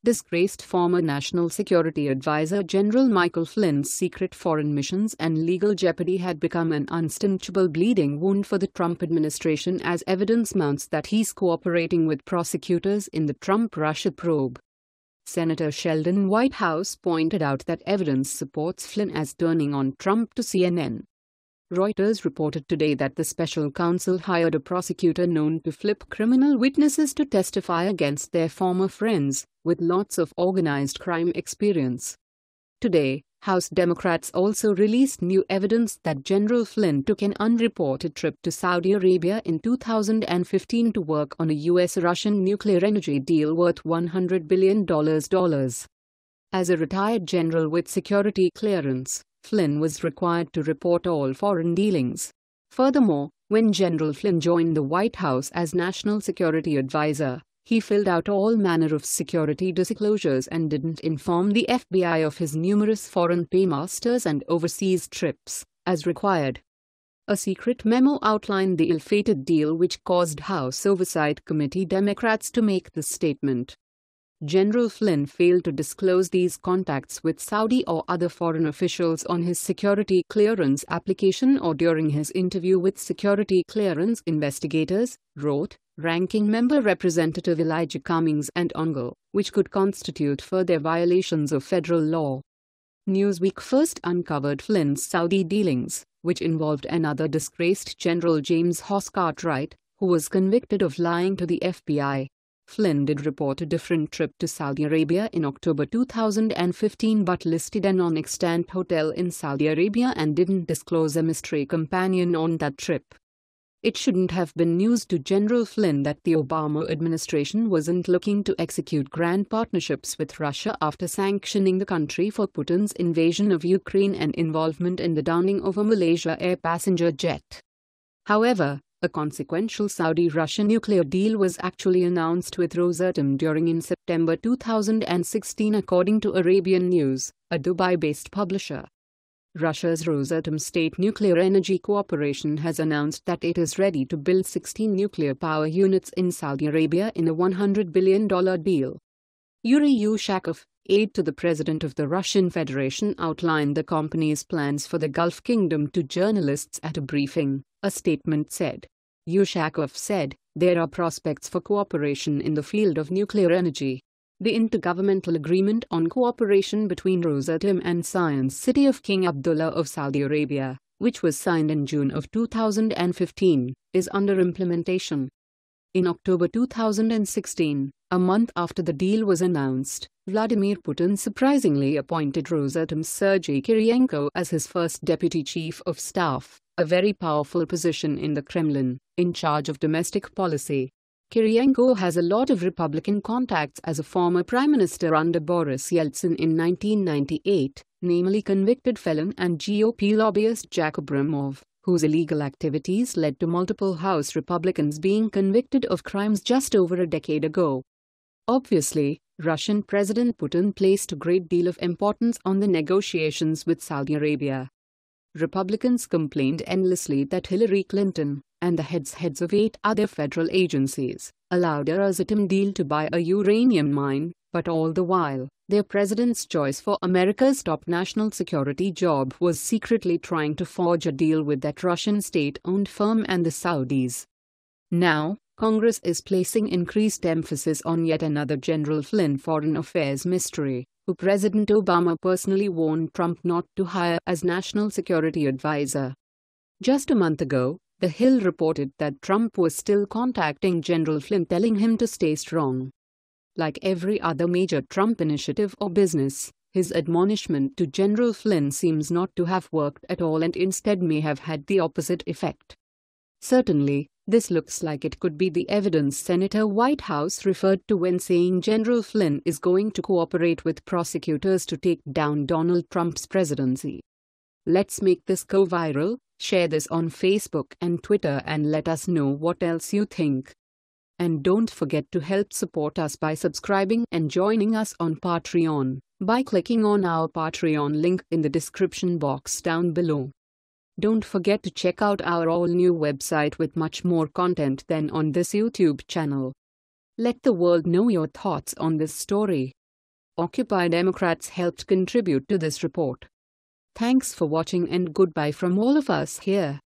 Disgraced former National Security Advisor General Michael Flynn's secret foreign missions and legal jeopardy had become an unstanchable bleeding wound for the Trump administration as evidence mounts that he's cooperating with prosecutors in the Trump-Russia probe. Senator Sheldon Whitehouse pointed out that evidence supports Flynn as turning on Trump to CNN. Reuters reported today that the special counsel hired a prosecutor known to flip criminal witnesses to testify against their former friends, with lots of organized crime experience. Today, House Democrats also released new evidence that General Flynn took an unreported trip to Saudi Arabia in 2015 to work on a US-Russian nuclear energy deal worth $100 billion. As a retired general with security clearance, Flynn was required to report all foreign dealings. Furthermore, when General Flynn joined the White House as National Security Advisor, he filled out all manner of security disclosures and didn't inform the FBI of his numerous foreign paymasters and overseas trips, as required. A secret memo outlined the ill-fated deal which caused House Oversight Committee Democrats to make this statement. General Flynn failed to disclose these contacts with Saudi or other foreign officials on his security clearance application or during his interview with security clearance investigators, wrote Ranking Member Representative Elijah Cummings and Ongle, which could constitute further violations of federal law. Newsweek first uncovered Flynn's Saudi dealings, which involved another disgraced General James Hoss Cartwright, who was convicted of lying to the FBI. Flynn did report a different trip to Saudi Arabia in October 2015 but listed an non-extant hotel in Saudi Arabia and didn't disclose a mystery companion on that trip. It shouldn't have been news to General Flynn that the Obama administration wasn't looking to execute grand partnerships with Russia after sanctioning the country for Putin's invasion of Ukraine and involvement in the downing of a Malaysia Air passenger jet. However, a consequential Saudi-Russia nuclear deal was actually announced with Rosatom during in September 2016 according to Arabian News, a Dubai-based publisher. Russia's Rosatom State Nuclear Energy Corporation has announced that it is ready to build 16 nuclear power units in Saudi Arabia in a $100 billion deal. Yuri Ushakov, aide to the president of the Russian Federation, outlined the company's plans for the Gulf Kingdom to journalists at a briefing, a statement said. Ushakov said, there are prospects for cooperation in the field of nuclear energy. The Intergovernmental Agreement on Cooperation between Rosatom and Science City of King Abdullah of Saudi Arabia, which was signed in June of 2015, is under implementation. In October 2016, a month after the deal was announced, Vladimir Putin surprisingly appointed Rosatom's Sergei Kiriyenko as his first deputy chief of staff, a very powerful position in the Kremlin, in charge of domestic policy. Kiriyenko has a lot of Republican contacts as a former prime minister under Boris Yeltsin in 1998, namely convicted felon and GOP lobbyist Jack Abramov, whose illegal activities led to multiple House Republicans being convicted of crimes just over a decade ago. Obviously, Russian President Putin placed a great deal of importance on the negotiations with Saudi Arabia. Republicans complained endlessly that Hillary Clinton, and the heads of 8 other federal agencies, allowed a Rosatom deal to buy a uranium mine, but all the while, their president's choice for America's top national security job was secretly trying to forge a deal with that Russian state-owned firm and the Saudis. Now, Congress is placing increased emphasis on yet another General Flynn foreign affairs mystery, who President Obama personally warned Trump not to hire as National Security Advisor. Just a month ago, The Hill reported that Trump was still contacting General Flynn telling him to stay strong. Like every other major Trump initiative or business, his admonishment to General Flynn seems not to have worked at all and instead may have had the opposite effect. Certainly, this looks like it could be the evidence Senator Whitehouse referred to when saying General Flynn is going to cooperate with prosecutors to take down Donald Trump's presidency. Let's make this go viral. Share this on Facebook and Twitter and let us know what else you think. And don't forget to help support us by subscribing and joining us on Patreon by clicking on our Patreon link in the description box down below. Don't forget to check out our all-new website with much more content than on this YouTube channel. Let the world know your thoughts on this story. Occupy Democrats helped contribute to this report. Thanks for watching and goodbye from all of us here.